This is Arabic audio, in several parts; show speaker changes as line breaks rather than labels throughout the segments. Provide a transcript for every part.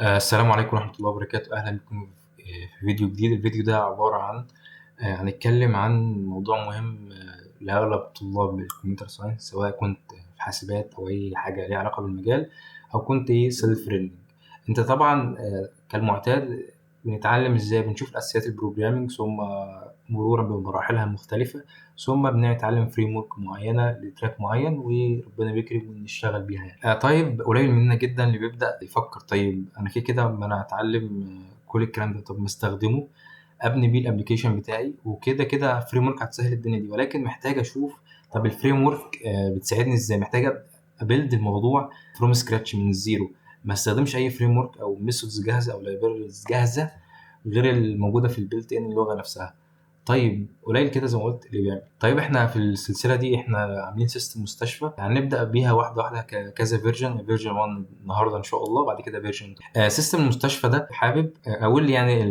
السلام عليكم ورحمة الله وبركاته. أهلا بكم في فيديو جديد. الفيديو ده عبارة عن هنتكلم عن موضوع مهم لأغلب طلاب الكمبيوتر ساينس، سواء كنت في حاسبات أو أي حاجة ليها علاقة بالمجال، أو كنت سيلف ليرنينج. أنت طبعا كالمعتاد بنتعلم إزاي بنشوف أساسيات البروجرامينج، ثم مرورا بمراحلها المختلفة، ثم بنتعلم فريم ورك معينة لتراك معين، وربنا بيكرم ونشتغل بيها يعني. طيب قليل مننا جدا اللي بيبدأ يفكر طيب أنا كده ما أنا هتعلم كل الكلام ده، طب ما استخدمه ابني بيه الابلكيشن بتاعي، وكده كده فريم ورك هتسهل الدنيا دي. ولكن محتاج اشوف طب الفريم ورك بتساعدني ازاي. محتاج ابيلد الموضوع فروم سكراتش من الزيرو، ما استخدمش اي فريم ورك او ميثودز جاهزه او لايبريز جاهزه غير الموجوده في البيلت ان اللغه نفسها. طيب قليل كده زي ما قلت اللي بيعمل. طيب احنا في السلسله دي احنا عاملين سيستم مستشفى، هنبدا بيها واحده واحده، كذا فيرجن 1 النهارده ان شاء الله، بعد كده فيرجن 2. سيستم المستشفى ده حابب اقول يعني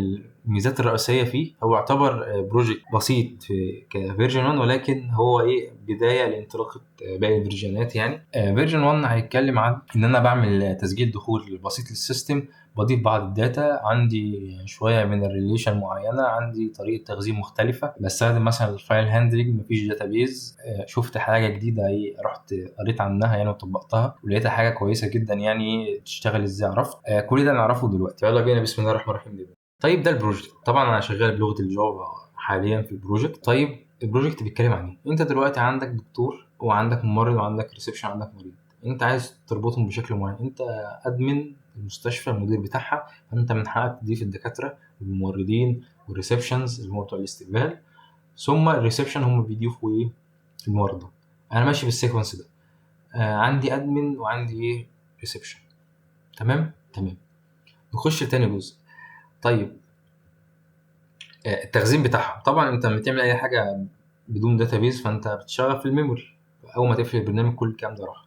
الميزات الرئيسيه فيه. هو يعتبر بروجكت بسيط في كفيرجن 1، ولكن هو بدايه لانطلاقه باقي الفيرجنات. يعني فيرجن 1 هيتكلم عن ان انا بعمل تسجيل دخول بسيط للسيستم، بضيف بعض الداتا عندي، شويه من الريليشن معينه، عندي طريقه تخزين مختلفه، بستخدم مثلا الفايل هاندلنج، مفيش داتابيز. شفت حاجه جديده رحت قريت عنها يعني وطبقتها، ولقيتها حاجه كويسه جدا يعني تشتغل ازاي. عرفت كل ده نعرفه دلوقتي. يلا بينا، بسم الله الرحمن الرحيم. طيب ده البروجكت. طبعا انا شغال بلغه الجافا حاليا في البروجكت. طيب البروجكت بيتكلم عن ايه؟ انت دلوقتي عندك دكتور وعندك ممرض وعندك ريسبشن، عندك مريض، انت عايز تربطهم بشكل معين. انت ادمن المستشفى، المدير بتاعها، فانت من حقك تضيف الدكاتره والممرضين والريسبشنز اللي هم بتوع الاستقبال، ثم الريسبشن هم بيضيفوا المرضى. انا ماشي بالسيكونس ده. عندي ادمن وعندي ريسبشن. تمام تمام. نخش لتاني جزء. طيب التخزين بتاعها. طبعا انت لما تعمل اي حاجه بدون داتابيز فانت بتشتغل في الميموري. اول ما تقفل البرنامج كل الكلام ده راح.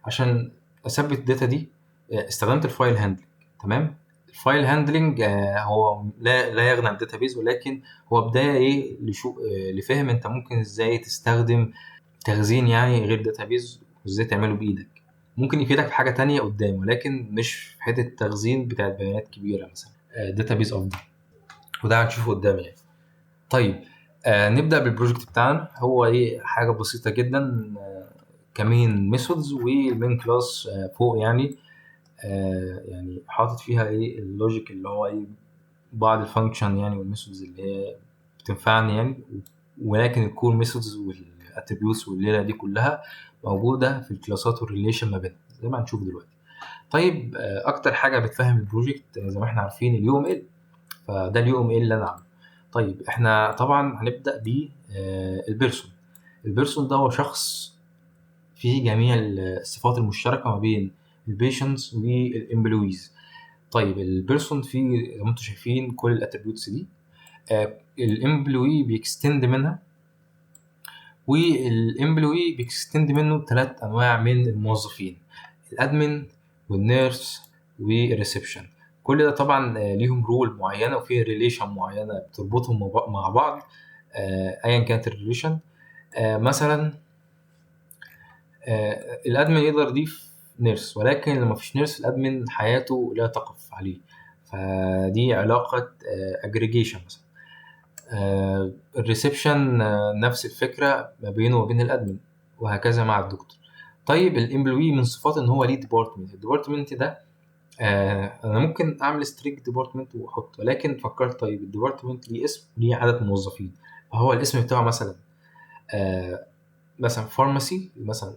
عشان اثبت الداتا دي استخدمت الفايل هاندلنج. تمام. الفايل هاندلنج هو لا يغنى عن الداتابيز، ولكن هو بدايه لفهم انت ممكن ازاي تستخدم تخزين يعني غير داتابيز، وازاي تعمله بايدك. ممكن يفيدك في حاجه تانية قدام، ولكن مش في حته التخزين بتاعت بيانات كبيره مثلا. داتابيز افضل، وده هنشوفه قدام يعني. طيب نبدأ بالبروجكت بتاعنا. هو حاجة بسيطة جدا. كمين ميثودز والمين كلاس فوق يعني. يعني حاطط فيها اللوجيك اللي هو بعض الفانكشن يعني والميثودز اللي هي بتنفعني يعني. ولكن الكور ميثودز والاتريبيوتس والليلة دي كلها موجودة في الكلاسات والريليشن ما بينها زي ما هنشوف دلوقتي. طيب اكتر حاجة بتفهم البروجكت زي ما احنا عارفين اليو ام ال، فده اليو ام ال اللي انا عامله. طيب احنا طبعا هنبدأ بالبيرسون. البيرسون ده هو شخص فيه جميع الصفات المشتركة ما بين البيشنتس والامبلويز. طيب البيرسون فيه زي ما انتم شايفين كل الاتريبيوتس دي. الامبلوي بيكستند منها، والامبلوي بيكستند منه 3 انواع من الموظفين: الادمن والنيرس والريسبشن. كل ده طبعا ليهم رول معينه وفيه ريليشن معينه بتربطهم مع بعض. ايا كانت الريليشن. مثلا الادمن يقدر يضيف نيرس، ولكن لما فيش نيرس الادمن حياته لا تقف عليه. فدي علاقه اجريجيشن مثلا. الريسبشن نفس الفكره ما بينه وبين الادمن، وهكذا مع الدكتور. طيب الامبلوي من صفاته ان هو ليه ديبارتمنت. الديبارتمنت ده انا ممكن اعمل ستريك ديبارتمنت واحط، ولكن فكرت طيب الديبارتمنت ليه اسم وليه عدد موظفين، فهو الاسم بتاعه مثلا مثلا فارماسي، مثلا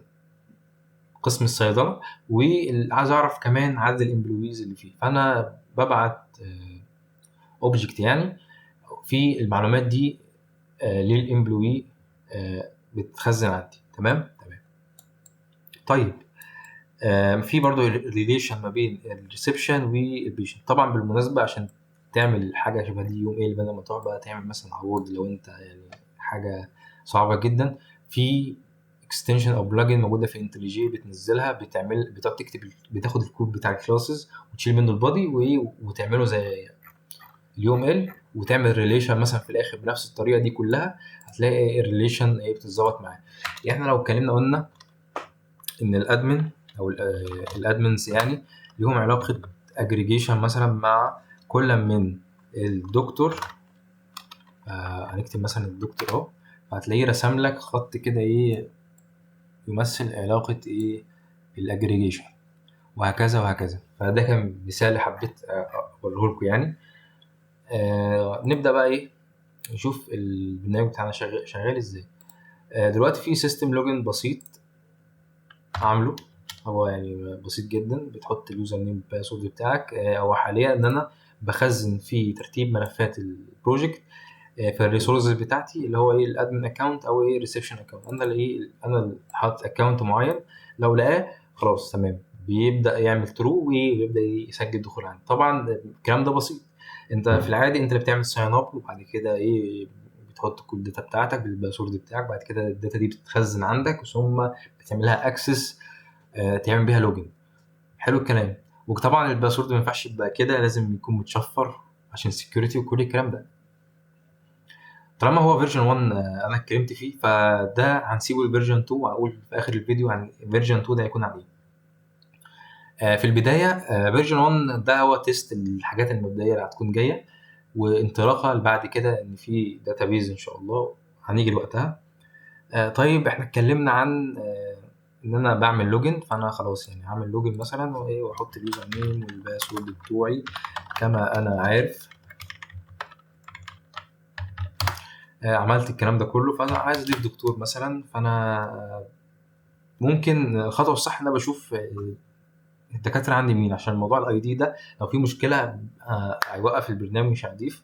قسم الصيدله، وعايز اعرف كمان عدد الامبلويز اللي فيه، فانا ببعت اوبجكت يعني في المعلومات دي للامبلوي بتخزن عندي. تمام تمام. طيب في برضو ريليشن ما بين الريسبشن والبيشنت. طبعا بالمناسبه عشان تعمل حاجه شبه دي يوم بدل ما تقعد بقى تعمل مثلا عوورد، لو انت يعني حاجه صعبه جدا، في اكستنشن او بلجن موجوده في انتليجي بتنزلها، بتقعد تكتب، بتاخد الكود بتاع الكلاسز وتشيل منه البادي وتعمله زي اليوم وتعمل ريليشن مثلا في الاخر بنفس الطريقه دي كلها، هتلاقي الريليشن بتتظبط معاه. يعني احنا لو اتكلمنا قلنا ان الادمن او الادمنز يعني ليهم علاقه اجريجيشن مثلا مع كل من الدكتور. هنكتب مثلا الدكتور اهو، فهتلاقيه رسم لك خط كده ايه يمثل علاقة ايه الاجريجيشن، وهكذا وهكذا. فده كان مثال حبيت اقوله لكم يعني. نبدأ بقى ايه نشوف البرنامج بتاعنا شغال ازاي. دلوقتي في سيستم لوجن بسيط عامله، هو يعني بسيط جدا. بتحط اليوزر نيم والباسورد بتاعك. هو حاليا ان انا بخزن في ترتيب ملفات البروجكت في الريسورسز بتاعتي، اللي هو ايه الادمن اكونت او ايه ريسبشن اكونت. انا اللي حاطط اكونت معين، لو لقاه خلاص تمام بيبدا يعمل ترو ويبدا يسجل دخول عندي. طبعا الكلام ده بسيط. انت في العادي انت اللي بتعمل ساين اب، وبعد كده ايه بتحط كل الداتا بتاعتك بالباسورد بتاعك. بعد كده الداتا دي بتتخزن عندك، ثم بتعملها اكسس تعمل بيها لوجن. حلو الكلام. وطبعا الباسورد ما ينفعش يبقى كده، لازم يكون متشفر عشان سكيورتي وكل الكلام ده. طالما هو فيرجن 1 انا اتكلمت فيه، فده هنسيبه لفيرجن 2، وهقول في اخر الفيديو عن فيرجن 2 ده هيكون عليه. في البدايه فيرجن 1 ده هو تيست الحاجات المبدئيه اللي هتكون جايه، وانطلاقه بعد كده ان في داتابيز ان شاء الله هنيجي لوقتها. طيب احنا اتكلمنا عن ان انا بعمل لوجن، فانا خلاص يعني هعمل لوجن مثلا واحط اليوزر نيم والباسورد بتوعي كما انا عارف. عملت الكلام ده كله، فانا عايز اضيف دكتور مثلا. فانا ممكن الخطوه الصح ان انا بشوف الدكاتره عندي مين، عشان موضوع الاي دي ده لو في مشكله هيوقف البرنامج مش هيضيف.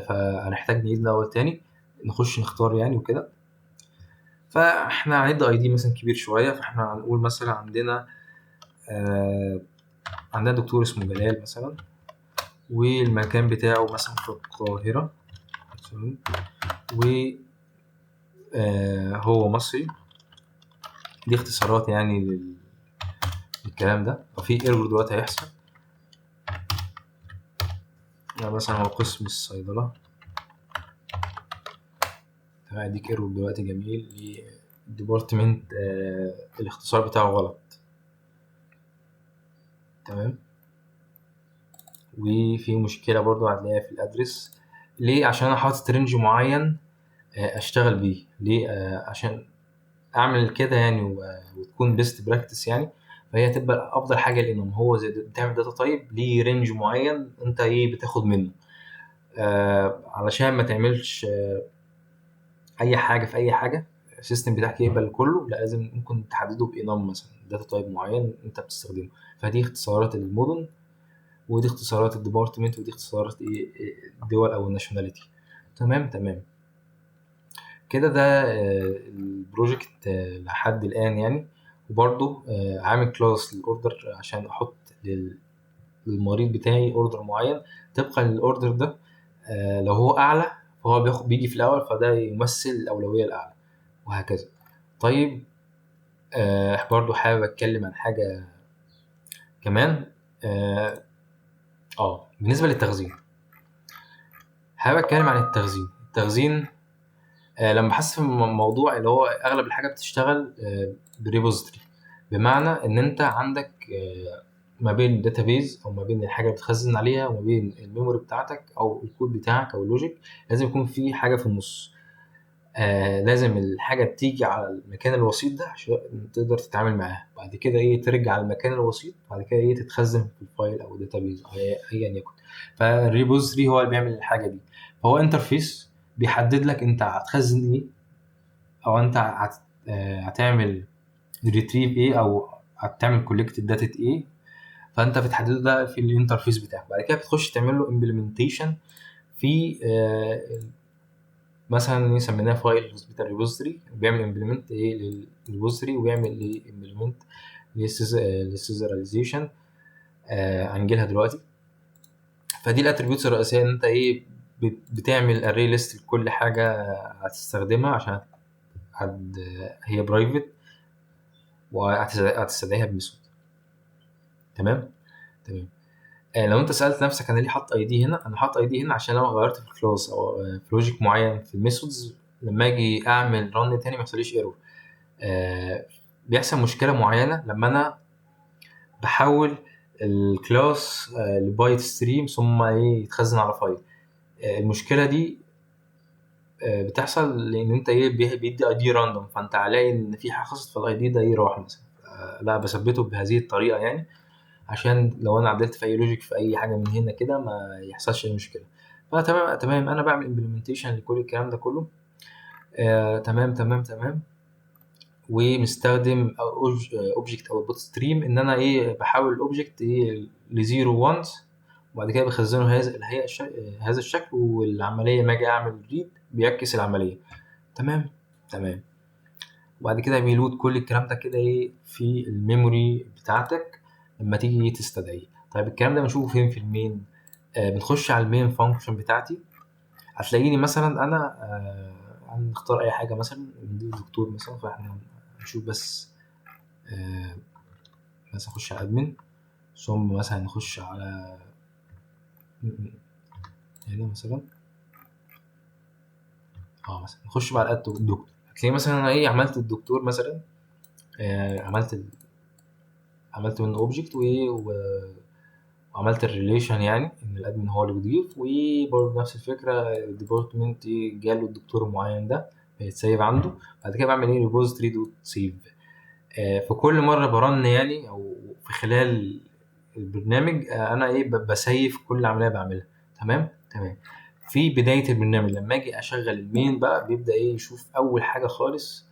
فهنحتاج نعيد من الاول تاني، نخش نختار يعني وكده. فاحنا هندي اي دي مثلا كبير شويه، فاحنا هنقول مثلا عندنا دكتور اسمه جلال مثلا، والمكان بتاعه مثلا في القاهره مثلا، وهو مصري. دي اختصارات يعني للكلام ده. وفي ايرور دلوقتي هيحصل، يعني مثلا هو قسم الصيدله، هديك ايرور دلوقتي جميل للديبارتمنت. الاختصار بتاعه غلط. تمام. وفي مشكله برضو هتلاقيها في الادرس. ليه؟ عشان انا حاطط رينج معين اشتغل بيه. ليه؟ عشان اعمل كده يعني وتكون بيست براكتس يعني. فهي تبقى افضل حاجه، لانه هو زي بتعمل داتا تايب ليه رينج معين انت ايه بتاخد منه. علشان ما تعملش اي حاجه في اي حاجه السيستم بتاعك يقبل كله، لا لازم ممكن تحدده بانام مثلا داتا تايب معين انت بتستخدمه. فدي اختصارات المدن، ودي اختصارات الديبارتمنت، ودي اختصارات ايه الدول او الناشوناليتي. تمام كده. ده البروجكت لحد الان يعني. وبرضو عامل كلاس للاوردر عشان احط للمريض بتاعي اوردر معين. طبقا للاوردر ده لو هو اعلى فهو بيجي في الاول، فده يمثل الاولويه الاعلى وهكذا. طيب برضو حابب اتكلم عن حاجه كمان. بالنسبه للتخزين، حابب اتكلم عن التخزين. لما بحس في موضوع اللي هو اغلب الحاجه بتشتغل بريبوزيتوري، بمعنى ان انت عندك ما بين الداتابيز او ما بين الحاجه اللي بتخزن عليها وما بين الميموري بتاعتك او الكود بتاعك او اللوجيك، لازم يكون في حاجه في النص. لازم الحاجه تيجي على المكان الوسيط ده عشان تقدر تتعامل معاها. بعد كده ترجع على المكان الوسيط، بعد كده تتخزن في الفايل او الداتابيز او ايا يكن. فالريبوزيتوري هو اللي بيعمل الحاجه دي. فهو انترفيس بيحدد لك انت هتخزن ايه، او انت هتعمل ريتريف ايه، او هتعمل كولكت داتا ايه. فانت بتحدده ده في الانترفيس بتاعك. بعد كده بتخش تعمل له امبلمنتيشن في مثلا سميناه فايل هوسبيتال ريبوزيتوري، وبيعمل امبلمنت للريبوزيتوري، وبيعمل امبلمنت للسيزراليزيشن. هنجيلها دلوقتي. فدي الاتريبيوتس الرئيسيه ان انت بتعمل اري ليست لكل حاجه هتستخدمها، عشان هي برايفت وهتستدعيها بميثود. تمام. لو انت سالت نفسك انا ليه حاطط اي دي هنا، انا حاطط اي دي هنا عشان لو غيرت في الكلاس او في لوجيك معين في الميثودز، لما اجي اعمل رن تاني ما يحصليش ايرور. بيحصل مشكله معينه لما انا بحول الكلاس لبايت ستريم ثم يتخزن على فايل. المشكله دي بتحصل لان انت بيدي اي دي راندوم، فانت هلاقي ان في حاجه حصلت فالاي دي ده راح مثلا. لا بثبته بهذه الطريقه يعني، عشان لو انا عدلت في اي لوجيك في اي حاجه من هنا كده ما يحصلش اي مشكله. فتمام تمام، انا بعمل امبلمنتيشن لكل الكلام ده كله. تمام تمام تمام. ومستخدم اوبجكت او بوت ستريم، ان انا بحول الاوبجكت لزيرو وانز، وبعد كده بخزنه هذا الشكل، والعمليه ما اجي اعمل ريد بيعكس العمليه. تمام تمام. وبعد كده بيلود كل الكلام ده كده في الميموري بتاعتك لما تيجي تستدعيه. طيب الكلام ده بنشوفه فين؟ في المين. بنخش على المين فانكشن بتاعتي، هتلاقيني مثلا انا هنختار اي حاجه مثلا من دكتور مثلا، فاحنا نشوف بس مثلا نخش على ادمن، ثم مثلا نخش على هنا مثلا مثلا نخش بقى على الدكتور. هتلاقي مثلا انا عملت الدكتور مثلا، عملت منه اوبجكت وعملت الريليشن، يعني ان الادمن هو اللي بيضيف، وبرضه نفس الفكره الديبارتمنت جاله الدكتور المعين ده بيتسيف عنده. بعد كده بعمل ريبوزيتوري دوت سيف. في كل مره برن يعني، او في خلال البرنامج انا بسيف كل عمليه بعملها. تمام تمام. في بدايه البرنامج لما اجي اشغل المين بقى بيبدا يشوف اول حاجه خالص،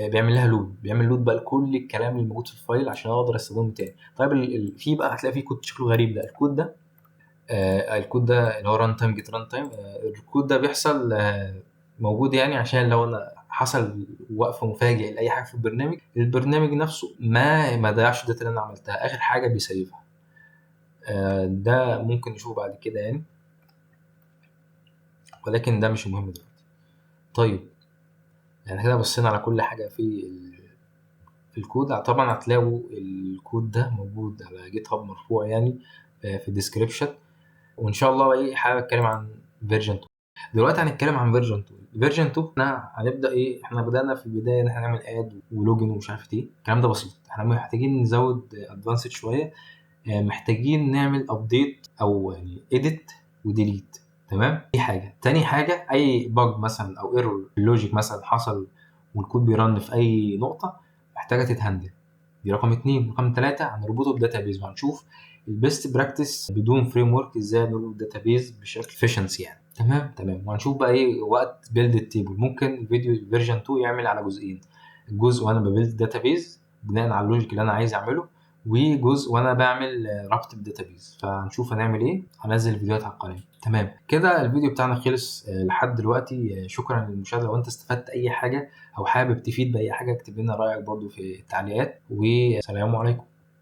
بيعمل لها لود، بيعمل لود بقى لكل الكلام اللي موجود في الفايل عشان اقدر استخدمه تاني. طيب في بقى هتلاقي في كود شكله غريب. ده الكود ده اللي هو ران تايم جيت ران تايم. الكود ده بيحصل موجود يعني عشان لو انا حصل وقف مفاجئ لاي حاجه في البرنامج نفسه ما ضيعش الداتا اللي انا عملتها، اخر حاجه بيسيفها. ده ممكن نشوفه بعد كده يعني، ولكن ده مش مهم دلوقتي. طيب يعني كده بصينا على كل حاجه في الكود. طبعا هتلاقوا الكود ده موجود على جيت هاب مرفوع يعني في الديسكريبشن. وان شاء الله حابب اتكلم عن فيرجن 2. دلوقتي هنتكلم عن فيرجن 2. فيرجن 2 احنا هنبدا احنا بدانا في البدايه ان احنا نعمل اد ولوجن ومش عارف ايه الكلام ده بسيط. احنا محتاجين نزود ادفانسد شويه، محتاجين نعمل ابديت او يعني اديت وديليت. تمام. دي حاجه. تاني حاجه، اي باج مثلا او ايرور في اللوجيك مثلا حصل والكود بيرن في اي نقطه محتاجه تتهندل. دي رقم 2. رقم 3 هنربطه بداتابيز وهنشوف البيست براكتس بدون فريم ورك ازاي نربط داتابيز بشكل efficiency يعني. تمام تمام. وهنشوف بقى وقت بيلد التيبل. ممكن الفيديو فيرجن 2 يعمل على جزئين: الجزء وانا ببيلد داتابيز بناء على اللوجيك اللي انا عايز اعمله، وجزء وانا بعمل ربط بالداتابيز. فهنشوف هنعمل ايه. هنزل الفيديوهات على القناه. تمام كده الفيديو بتاعنا خلص لحد دلوقتي. شكرا للمشاهده. لو انت استفدت اي حاجه او حابب تفيد باي حاجه اكتب لنا رايك برضو في التعليقات، والسلام عليكم.